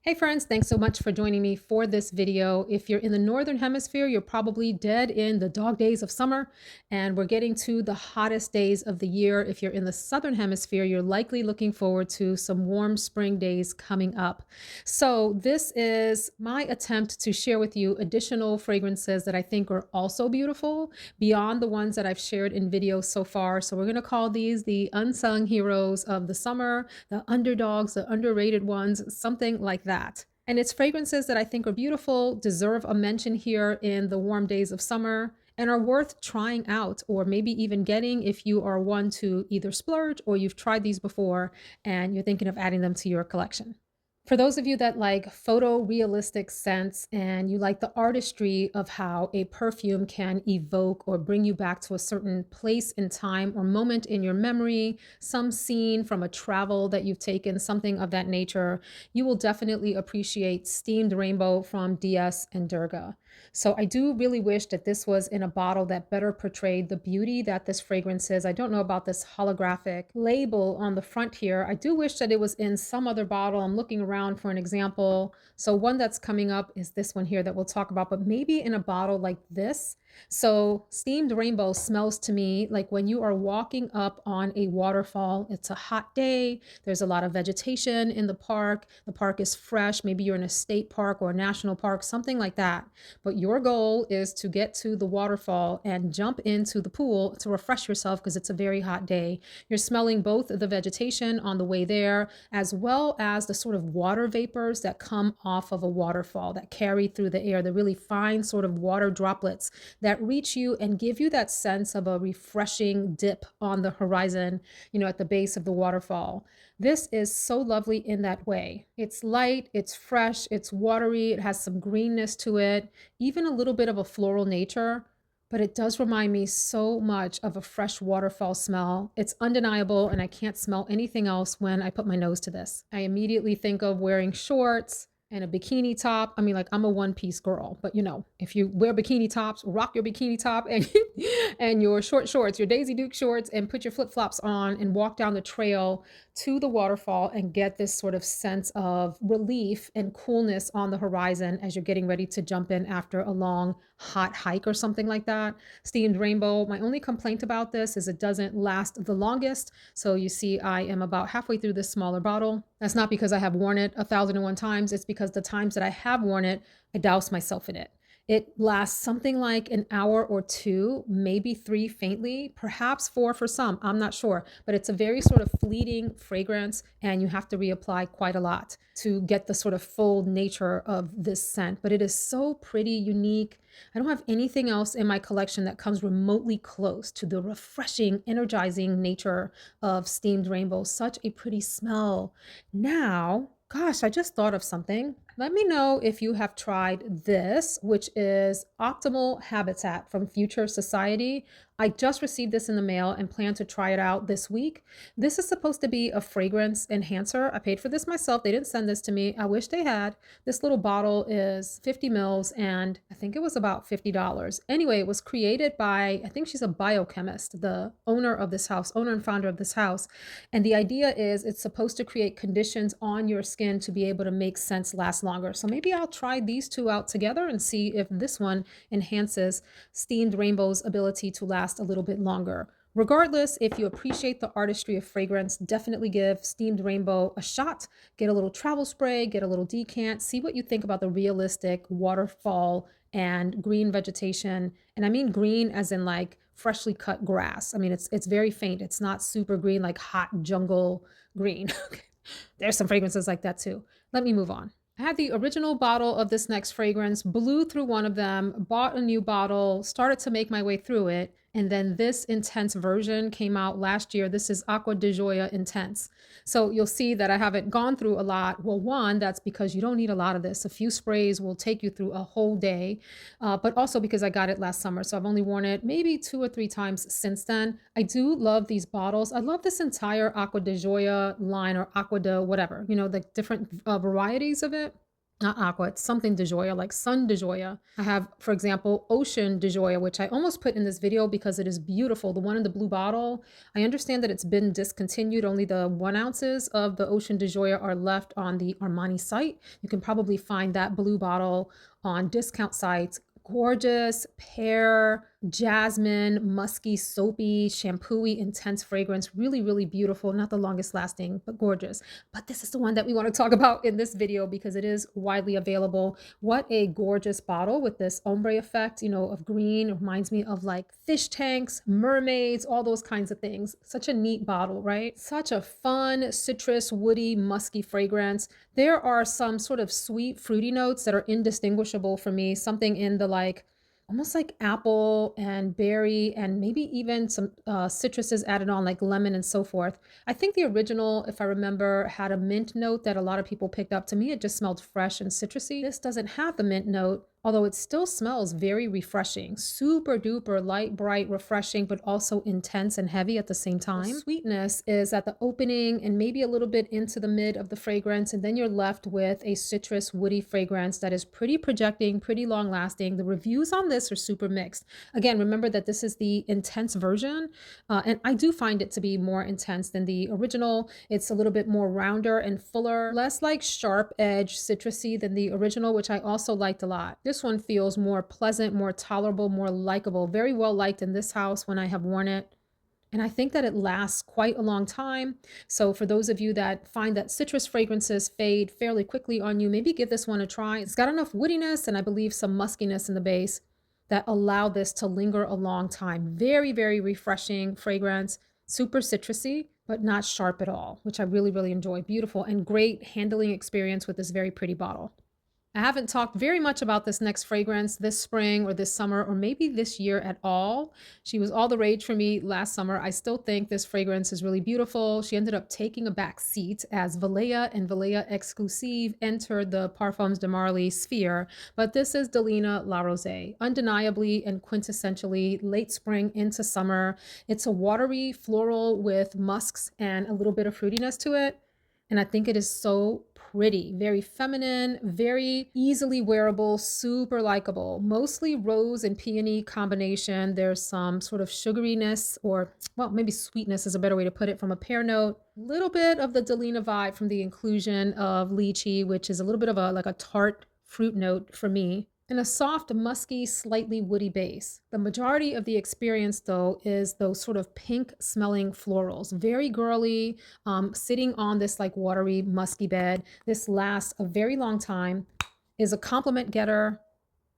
Hey friends, thanks so much for joining me for this video. If you're in the Northern Hemisphere, you're probably dead in the dog days of summer, and we're getting to the hottest days of the year. If you're in the Southern Hemisphere, you're likely looking forward to some warm spring days coming up. So this is my attempt to share with you additional fragrances that I think are also beautiful beyond the ones that I've shared in videos so far. So we're going to call these the unsung heroes of the summer, the underdogs, the underrated ones, something like that. And it's fragrances that I think are beautiful, deserve a mention here in the warm days of summer, and are worth trying out or maybe even getting if you are one to either splurge or you've tried these before and you're thinking of adding them to your collection. For those of you that like photorealistic scents and you like the artistry of how a perfume can evoke or bring you back to a certain place in time or moment in your memory, some scene from a travel that you've taken, something of that nature, you will definitely appreciate Steamed Rainbow from DS and Durga. So I do really wish that this was in a bottle that better portrayed the beauty that this fragrance is. I don't know about this holographic label on the front here. I do wish that it was in some other bottle. I'm looking around for an example. So one that's coming up is this one here that we'll talk about, but maybe in a bottle like this. So Steamed Rainbow smells to me like when you are walking up on a waterfall. It's a hot day. There's a lot of vegetation in the park. The park is fresh. Maybe you're in a state park or a national park, something like that. But your goal is to get to the waterfall and jump into the pool to refresh yourself because it's a very hot day. You're smelling both the vegetation on the way there, as well as the sort of water vapors that come off of a waterfall that carry through the air, the really fine sort of water droplets that reach you and give you that sense of a refreshing dip on the horizon, at the base of the waterfall. This is so lovely in that way. It's light, it's fresh, it's watery, it has some greenness to it, even a little bit of a floral nature, but it does remind me so much of a fresh waterfall smell. It's undeniable, and I can't smell anything else when I put my nose to this. I immediately think of wearing shorts and a bikini top. I mean, like, I'm a one-piece girl, but if you wear bikini tops, rock your bikini top and and your short shorts, your Daisy Duke shorts, and put your flip-flops on and walk down the trail to the waterfall and get this sort of sense of relief and coolness on the horizon as you're getting ready to jump in after a long hot hike or something like that. Steamed Rainbow, my only complaint about this is it doesn't last the longest. So you see I am about halfway through this smaller bottle. That's not because I have worn it 1,001 times. It's because the times that I have worn it, I douse myself in it. It lasts something like an hour or two, maybe three faintly, perhaps four for some. I'm not sure, but it's a very sort of fleeting fragrance, and you have to reapply quite a lot to get the sort of full nature of this scent. But it is so pretty, unique. I don't have anything else in my collection that comes remotely close to the refreshing, energizing nature of Steamed Rainbow. Such a pretty smell. Now, gosh, I just thought of something. Let me know if you have tried this, which is Optimal Habitat from Future Society. I just received this in the mail and plan to try it out this week. This is supposed to be a fragrance enhancer. I paid for this myself. They didn't send this to me. I wish they had. This little bottle is 50 mils and I think it was about $50. Anyway, it was created by, I think she's a biochemist, the owner of this house, owner and founder of this house. And the idea is it's supposed to create conditions on your skin to be able to make scents last longer. So maybe I'll try these two out together and see if this one enhances Steamed Rainbow's ability to last a little bit longer. Regardless, if you appreciate the artistry of fragrance, definitely give Steamed Rainbow a shot. Get a little travel spray, get a little decant, see what you think about the realistic waterfall and green vegetation. And I mean green as in like freshly cut grass. I mean, it's very faint. It's not super green, like hot jungle green. There's some fragrances like that too. Let me move on. I had the original bottle of this next fragrance, blew through one of them, bought a new bottle, started to make my way through it, and then this intense version came out last year. This is Aqua de Gioia Intense. So you'll see that I haven't gone through a lot. Well, one, that's because you don't need a lot of this. A few sprays will take you through a whole day, but also because I got it last summer. So I've only worn it maybe 2 or 3 times since then. I do love these bottles. I love this entire Aqua de Gioia line or Aqua de whatever, the different varieties of it. not aqua, it's something DeJoya, like Sun DeJoya. I have, for example, Ocean DeJoya, which I almost put in this video because it is beautiful. The one in the blue bottle, I understand that it's been discontinued. Only the 1 ounces of the Ocean DeJoya are left on the Armani site. You can probably find that blue bottle on discount sites. Gorgeous pear, jasmine, musky, soapy, shampooy, intense fragrance. Really, really beautiful. Not the longest lasting, but gorgeous. But this is the one that we want to talk about in this video because it is widely available. What a gorgeous bottle with this ombre effect, you know, of green. It reminds me of like fish tanks, mermaids, all those kinds of things. Such a neat bottle, right? Such a fun, citrus, woody, musky fragrance. There are some sort of sweet, fruity notes that are indistinguishable for me. Something in the like almost like apple and berry and maybe even some citruses added on like lemon and so forth. I think the original, if I remember, had a mint note that a lot of people picked up. To me, it just smelled fresh and citrusy. This doesn't have the mint note, although it still smells very refreshing. Super duper light, bright, refreshing, but also intense and heavy at the same time. The sweetness is at the opening and maybe a little bit into the mid of the fragrance, and then you're left with a citrus, woody fragrance that is pretty projecting, pretty long lasting. The reviews on this are super mixed. Again, remember that this is the intense version, and I do find it to be more intense than the original. It's a little bit more rounder and fuller, less like sharp edge citrusy than the original, which I also liked a lot. This one feels more pleasant, more tolerable, more likable, very well liked in this house when I have worn it. And I think that it lasts quite a long time. So for those of you that find that citrus fragrances fade fairly quickly on you, maybe give this one a try. It's got enough woodiness and I believe some muskiness in the base that allow this to linger a long time. Very, very refreshing fragrance, super citrusy, but not sharp at all, which I really, really enjoy. Beautiful and great handling experience with this very pretty bottle. I haven't talked very much about this next fragrance this spring or this summer or maybe this year at all. She was all the rage for me last summer. I still think this fragrance is really beautiful. She ended up taking a back seat as VALHALLA and VALHALLA Exclusive entered the Parfums de Marly sphere, but this is Delina Laose. Undeniably and quintessentially late spring into summer. It's a watery floral with musks and a little bit of fruitiness to it. And I think it is so pretty, very feminine, very easily wearable, super likable, mostly rose and peony combination. There's some sort of sugariness or, well, maybe sweetness is a better way to put it from a pear note. Little bit of the Delina vibe from the inclusion of lychee, which is a little bit of a like a tart fruit note for me, and a soft, musky, slightly woody base. The majority of the experience, though, is those sort of pink smelling florals. Very girly, sitting on this like watery, musky bed. This lasts a very long time, is a compliment getter,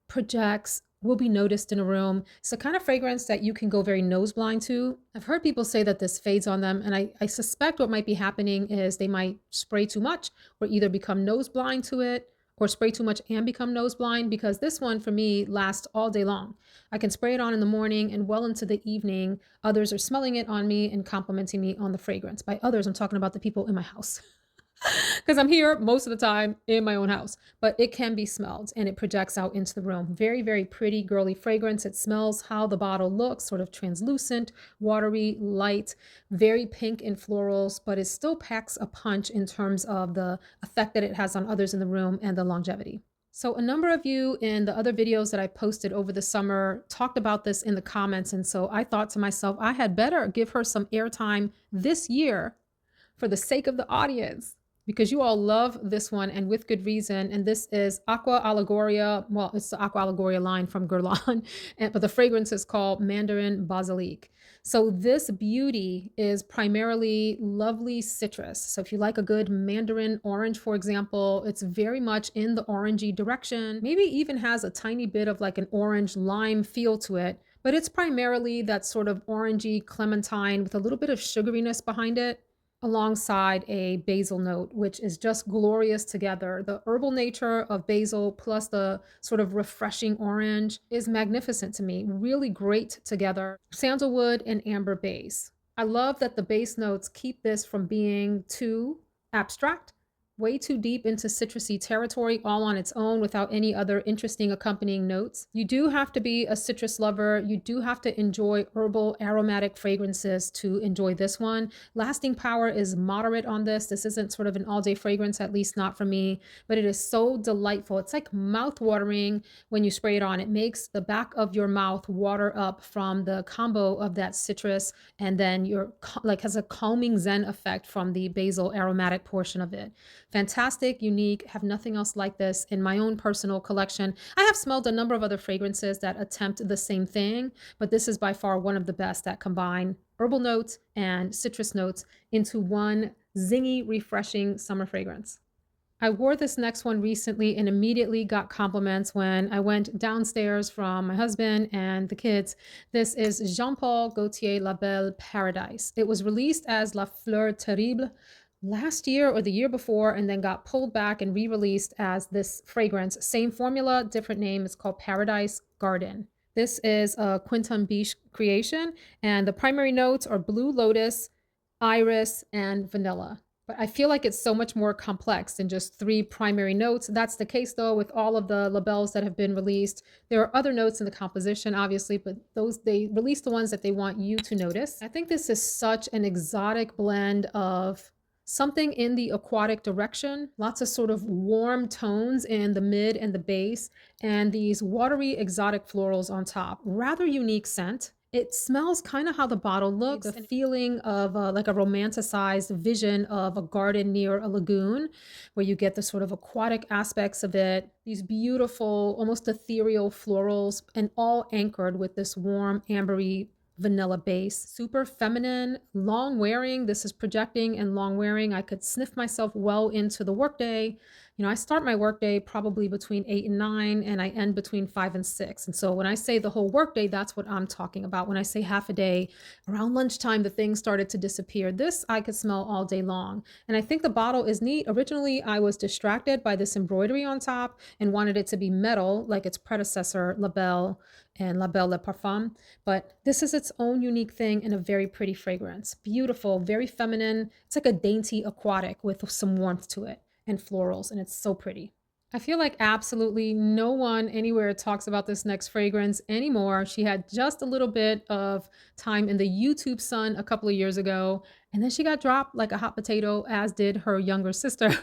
projects, will be noticed in a room. It's the kind of fragrance that you can go very nose blind to. I've heard people say that this fades on them, and I suspect what might be happening is they might spray too much or either become nose blind to it or spray too much and become nose blind, because this one for me lasts all day long. I can spray it on in the morning and well into the evening. Others are smelling it on me and complimenting me on the fragrance. By others, I'm talking about the people in my house. Because I'm here most of the time in my own house, but it can be smelled and it projects out into the room. Very, very pretty, girly fragrance. It smells how the bottle looks, sort of translucent, watery, light, very pink in florals, but it still packs a punch in terms of the effect that it has on others in the room and the longevity. So a number of you in the other videos that I posted over the summer talked about this in the comments. And so I thought to myself, I had better give her some airtime this year for the sake of the audience, because you all love this one and with good reason. And this is Aqua Allegoria. Well, it's the Aqua Allegoria line from Guerlain, but the fragrance is called Mandarin Basilic. So this beauty is primarily lovely citrus. So if you like a good mandarin orange, for example, it's very much in the orangey direction. Maybe even has a tiny bit of like an orange lime feel to it, but it's primarily that sort of orangey clementine with a little bit of sugariness behind it, alongside a basil note, which is just glorious together. The herbal nature of basil plus the sort of refreshing orange is magnificent to me. Really great together. Sandalwood and amber base. I love that the base notes keep this from being too abstract way too deep into citrusy territory all on its own without any other interesting accompanying notes. You do have to be a citrus lover. You do have to enjoy herbal aromatic fragrances to enjoy this one. Lasting power is moderate on this. This isn't sort of an all-day fragrance, at least not for me, but it is so delightful. It's like mouth-watering when you spray it on. It makes the back of your mouth water up from the combo of that citrus, and then you're like has a calming zen effect from the basil aromatic portion of it. Fantastic, unique, have nothing else like this in my own personal collection. I have smelled a number of other fragrances that attempt the same thing, but this is by far one of the best that combine herbal notes and citrus notes into one zingy, refreshing summer fragrance. I wore this next one recently and immediately got compliments when I went downstairs from my husband and the kids. This is Jean Paul Gaultier La Belle Paradis. It was released as La Fleur Terrible last year or the year before, and then got pulled back and re-released as this fragrance. Same formula, different name. It's called Paradise Garden. This is a Quinton Biche creation, and the primary notes are blue lotus, iris, and vanilla. But I feel like it's so much more complex than just 3 primary notes. That's the case though with all of the labels that have been released. There are other notes in the composition, obviously, but those they release the ones that they want you to notice. I think this is such an exotic blend of something in the aquatic direction, lots of sort of warm tones in the mid and the base, and these watery exotic florals on top. Rather unique scent. It smells kind of how the bottle looks, a feeling of like a romanticized vision of a garden near a lagoon, where you get the sort of aquatic aspects of it, these beautiful, almost ethereal florals, and all anchored with this warm, ambery vanilla base. Super feminine, long wearing. This is projecting and long wearing. I could sniff myself well into the workday. You know, I start my workday probably between 8 and 9, and I end between 5 and 6. And so when I say the whole workday, that's what I'm talking about. When I say half a day, around lunchtime, the things started to disappear. This I could smell all day long. And I think the bottle is neat. Originally, I was distracted by this embroidery on top and wanted it to be metal like its predecessor, La Belle and La Belle Le Parfum. But this is its own unique thing and a very pretty fragrance. Beautiful, very feminine. It's like a dainty aquatic with some warmth to it and florals, and it's so pretty. I feel like absolutely no one anywhere talks about this next fragrance anymore. She had just a little bit of time in the YouTube sun a couple of years ago, and then she got dropped like a hot potato, as did her younger sister.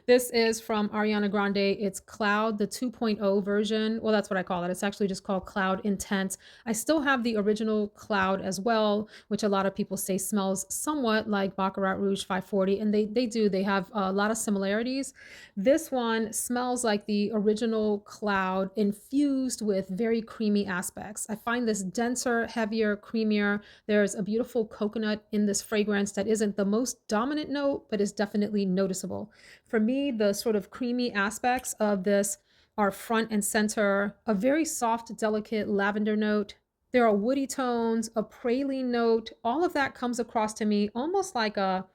This is from Ariana Grande. It's Cloud, the 2.0 version. Well, that's what I call it. It's actually just called Cloud Intense. I still have the original Cloud as well, which a lot of people say smells somewhat like Baccarat Rouge 540, and they do. They have a lot of similarities. This one smells like the original Cloud infused with very creamy aspects. I find this denser, heavier, creamier. There's a beautiful coconut in this fragrance that isn't the most dominant note, but is definitely noticeable. For me, the sort of creamy aspects of this are front and center, a very soft, delicate lavender note. There are woody tones, a praline note. All of that comes across to me almost like a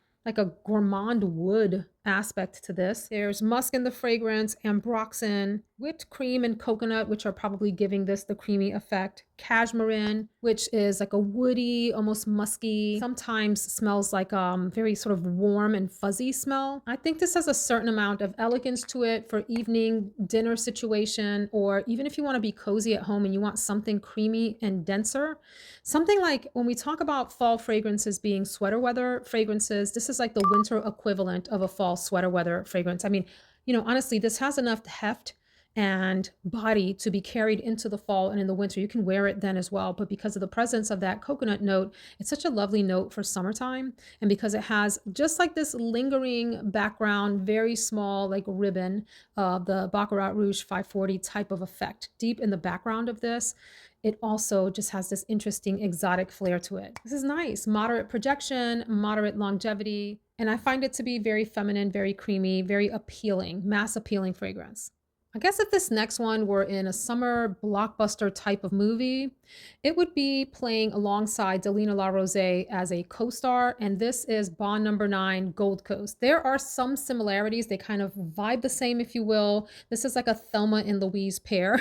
gourmand wood aspect to this. There's musk in the fragrance, ambroxan, whipped cream and coconut, which are probably giving this the creamy effect. Cashmere, which is like a woody, almost musky, sometimes smells like very sort of warm and fuzzy smell. I think this has a certain amount of elegance to it for evening dinner situation, or even if you want to be cozy at home and you want something creamy and denser. Something like when we talk about fall fragrances being sweater weather fragrances, this is like the winter equivalent of a fall sweater weather fragrance. I mean, you know, honestly, this has enough heft and body to be carried into the fall and in the winter. You can wear it then as well, but because of the presence of that coconut note, it's such a lovely note for summertime. And because it has just like this lingering background, very small like ribbon of the Baccarat Rouge 540 type of effect deep in the background of this, it also just has this interesting exotic flair to it. This is nice, moderate projection, moderate longevity, and I find it to be very feminine, very creamy, very appealing, mass appealing fragrance. I guess if this next one were in a summer blockbuster type of movie, it would be playing alongside Delina Laose as a co-star, and this is Bond Number 9 Gold Coast. There are some similarities. They kind of vibe the same, if you will. This is like a Thelma and Louise pair.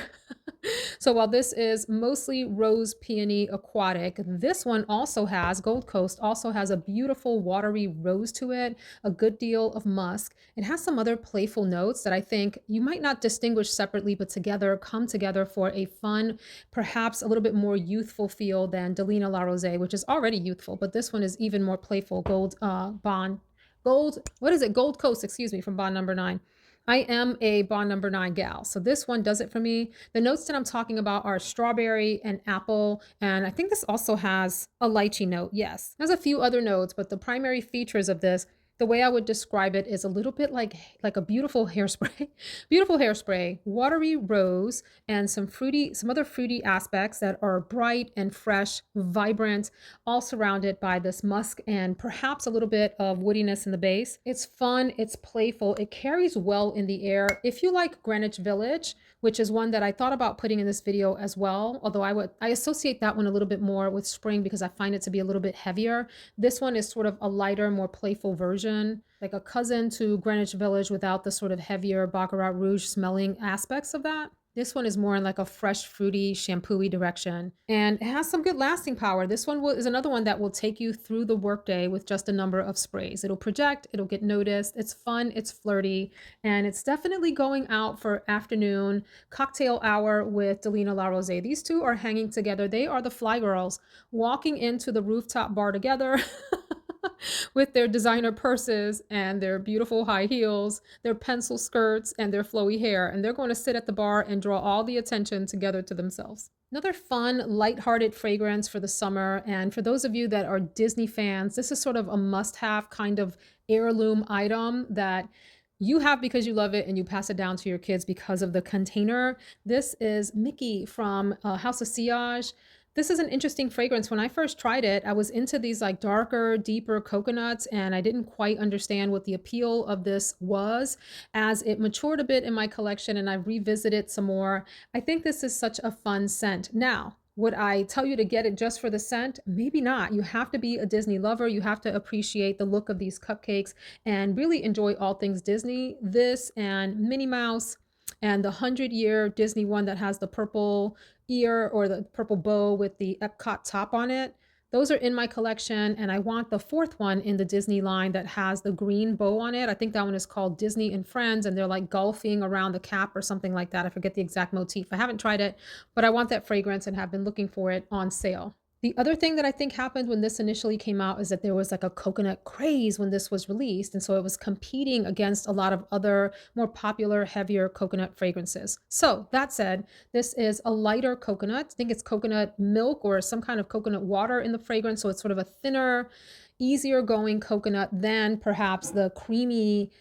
So while this is mostly rose peony aquatic, this one also has, Gold Coast also has a beautiful watery rose to it, a good deal of musk. It has some other playful notes that I think you might not distinguish separately, but together come together for a fun, perhaps a little bit more youthful feel than Delina Laose, which is already youthful, but this one is even more playful. Gold Coast, excuse me, from Bond number 9. I am a Bond number 9 gal. So this one does it for me. The notes that I'm talking about are strawberry and apple. And I think this also has a lychee note. Yes, there's a few other notes, but the primary features of this, the way I would describe it is a little bit like a beautiful hairspray, beautiful hairspray, watery rose, and some other fruity aspects that are bright and fresh, vibrant, all surrounded by this musk and perhaps a little bit of woodiness in the base. It's fun, it's playful, it carries well in the air. If you like Greenwich Village, which is one that I thought about putting in this video as well, although I associate that one a little bit more with spring because I find it to be a little bit heavier. This one is sort of a lighter, more playful version, like a cousin to Greenwich Village without the sort of heavier Baccarat Rouge smelling aspects of that. This one is more in like a fresh, fruity, shampoo-y direction. And it has some good lasting power. This one is another one that will take you through the workday with just a number of sprays. It'll project, it'll get noticed. It's fun, it's flirty, and it's definitely going out for afternoon cocktail hour with Delina Laose. These two are hanging together. They are the fly girls walking into the rooftop bar together. With their designer purses and their beautiful high heels, their pencil skirts, and their flowy hair. And they're going to sit at the bar and draw all the attention together to themselves. Another fun, lighthearted fragrance for the summer. And for those of you that are Disney fans, this is sort of a must-have kind of heirloom item that you have because you love it and you pass it down to your kids because of the container. This is Mickey from House of Sillage. This is an interesting fragrance. When I first tried it, I was into these like darker, deeper coconuts, and I didn't quite understand what the appeal of this was. As it matured a bit in my collection and I revisited some more, I think this is such a fun scent. Now, would I tell you to get it just for the scent? Maybe not. You have to be a Disney lover. You have to appreciate the look of these cupcakes and really enjoy all things Disney. This and Minnie Mouse and the 100-year Disney one that has the purple ear or the purple bow with the Epcot top on it. Those are in my collection, and I want the fourth one in the Disney line that has the green bow on it. I think that one is called Disney and Friends, and they're like golfing around the cap or something like that. I forget the exact motif. I haven't tried it, but I want that fragrance and have been looking for it on sale. The other thing that I think happened when this initially came out is that there was like a coconut craze when this was released. And so it was competing against a lot of other more popular, heavier coconut fragrances. So that said, this is a lighter coconut. I think it's coconut milk or some kind of coconut water in the fragrance. So it's sort of a thinner, easier going coconut than perhaps the creamy,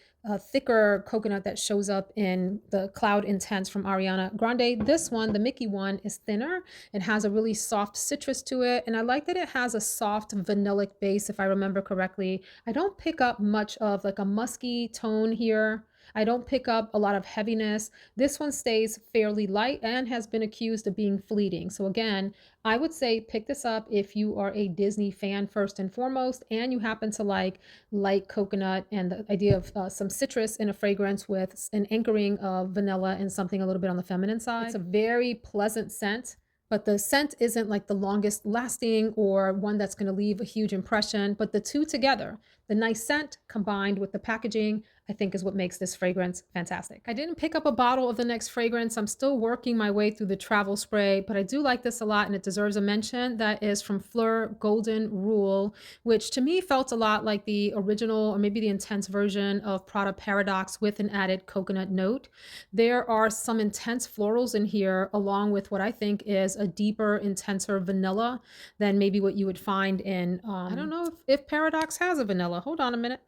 thicker coconut that shows up in the Cloud Intense from Ariana Grande. This one, the Mickey one, is thinner. It has a really soft citrus to it. And I like that it has a soft vanillic base, if I remember correctly. I don't pick up much of like a musky tone here. I don't pick up a lot of heaviness. This one stays fairly light and has been accused of being fleeting. So again, I would say pick this up if you are a Disney fan first and foremost, and you happen to like light coconut and the idea of some citrus in a fragrance with an anchoring of vanilla and something a little bit on the feminine side. It's a very pleasant scent. But the scent isn't like the longest lasting or one that's going to leave a huge impression. But the two together, the nice scent combined with the packaging, I think is what makes this fragrance fantastic. I didn't pick up a bottle of the next fragrance. I'm still working my way through the travel spray, but I do like this a lot and it deserves a mention. That is from Flur Golden Rule, which to me felt a lot like the original or maybe the intense version of Prada Paradox with an added coconut note. There are some intense florals in here along with what I think is a deeper, intenser vanilla than maybe what you would find in, I don't know if Paradox has a vanilla. Hold on a minute.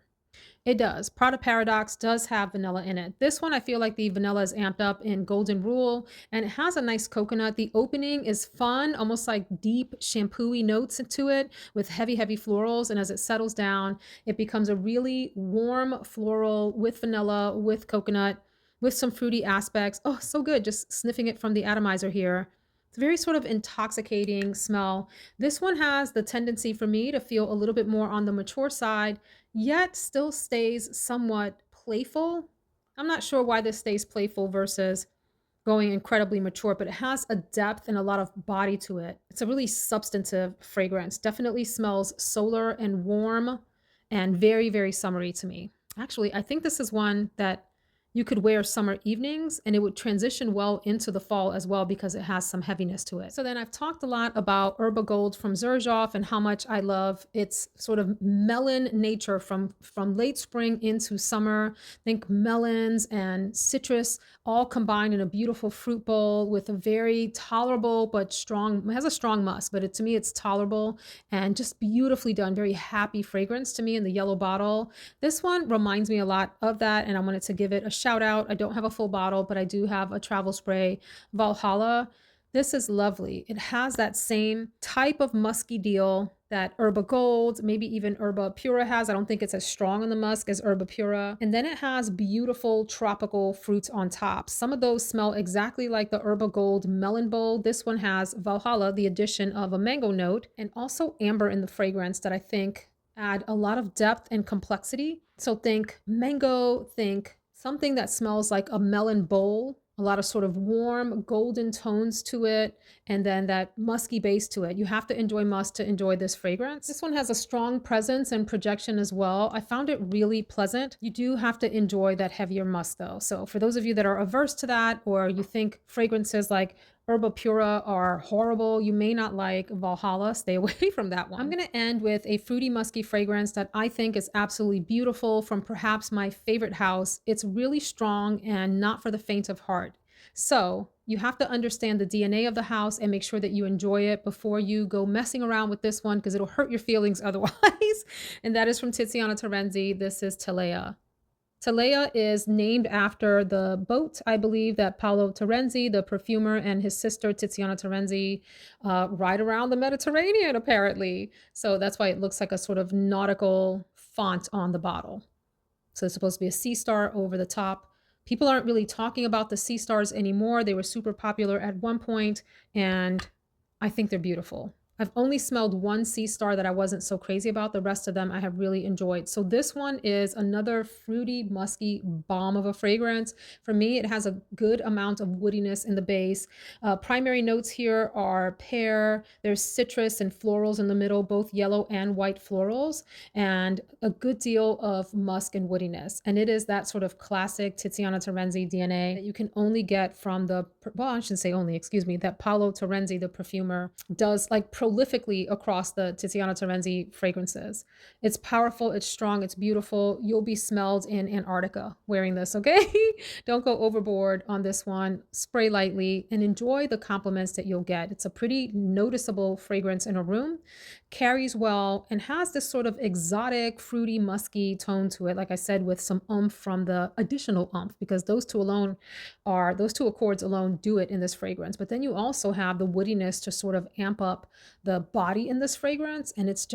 It does. Prada Paradox does have vanilla in it. This one, I feel like the vanilla is amped up in Golden Rule, and it has a nice coconut. The opening is fun, almost like deep shampoo-y notes to it with heavy, heavy florals. And as it settles down, it becomes a really warm floral with vanilla, with coconut, with some fruity aspects. Oh, so good. Just sniffing it from the atomizer here. It's a very sort of intoxicating smell. This one has the tendency for me to feel a little bit more on the mature side, yet still stays somewhat playful. I'm not sure why this stays playful versus going incredibly mature, but it has a depth and a lot of body to it. It's a really substantive fragrance. Definitely smells solar and warm and very, very summery to me. Actually, I think this is one that you could wear summer evenings and it would transition well into the fall as well because it has some heaviness to it. So then I've talked a lot about Herba Gold from Xerjoff and how much I love its sort of melon nature from late spring into summer. Think melons and citrus all combined in a beautiful fruit bowl with a very tolerable but strong, it has a strong musk, but to me it's tolerable and just beautifully done, very happy fragrance to me in the yellow bottle. This one reminds me a lot of that and I wanted to give it a shout out. I don't have a full bottle, but I do have a travel spray, Valhalla. This is lovely. It has that same type of musky deal that Herba Gold, maybe even Herba Pura has. I don't think it's as strong on the musk as Herba Pura. And then it has beautiful tropical fruits on top. Some of those smell exactly like the Herba Gold melon bowl. This one has Valhalla, the addition of a mango note, and also amber in the fragrance that I think add a lot of depth and complexity. So think mango, think something that smells like a melon bowl, a lot of sort of warm golden tones to it, and then that musky base to it. You have to enjoy musk to enjoy this fragrance. This one has a strong presence and projection as well. I found it really pleasant. You do have to enjoy that heavier musk though. So for those of you that are averse to that, or you think fragrances like Herba Pura are horrible, you may not like Valhalla, stay away from that one. I'm going to end with a fruity musky fragrance that I think is absolutely beautiful from perhaps my favorite house. It's really strong and not for the faint of heart. So you have to understand the DNA of the house and make sure that you enjoy it before you go messing around with this one because it'll hurt your feelings otherwise. And that is from Tiziana Terenzi. This is TELEA. TELEA is named after the boat, I believe, that Paolo Terenzi, the perfumer, and his sister Tiziana Terenzi ride around the Mediterranean, apparently. So that's why it looks like a sort of nautical font on the bottle. So it's supposed to be a sea star over the top. People aren't really talking about the sea stars anymore. They were super popular at one point, and I think they're beautiful. I've only smelled one sea star that I wasn't so crazy about. The rest of them I have really enjoyed. So this one is another fruity, musky bomb of a fragrance. For me, it has a good amount of woodiness in the base. Primary notes here are pear. There's citrus and florals in the middle, both yellow and white florals, and a good deal of musk and woodiness. And it is that sort of classic Tiziana Terenzi DNA that you can only get from the, well, I shouldn't say only, excuse me, that Paolo Terenzi, the perfumer, does like prolifically across the Tiziana Terenzi fragrances. It's powerful, it's strong, it's beautiful. You'll be smelled in Antarctica wearing this, okay? Don't go overboard on this one. Spray lightly and enjoy the compliments that you'll get. It's a pretty noticeable fragrance in a room, carries well, and has this sort of exotic, fruity, musky tone to it, like I said, with some oomph from the additional oomph, because those two accords alone do it in this fragrance. But then you also have the woodiness to sort of amp up the body in this fragrance, and it's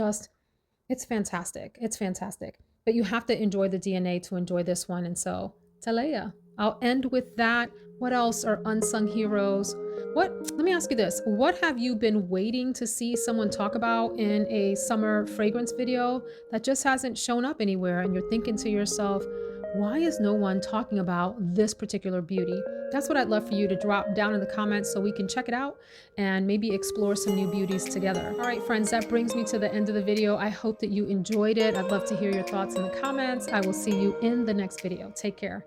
fantastic. It's fantastic. But you have to enjoy the DNA to enjoy this one, and so TELEA. I'll end with that. What else are unsung heroes? Let me ask you this. What have you been waiting to see someone talk about in a summer fragrance video that just hasn't shown up anywhere, and you're thinking to yourself, why is no one talking about this particular beauty? That's what I'd love for you to drop down in the comments so we can check it out and maybe explore some new beauties together. All right, friends, that brings me to the end of the video. I hope that you enjoyed it. I'd love to hear your thoughts in the comments. I will see you in the next video. Take care.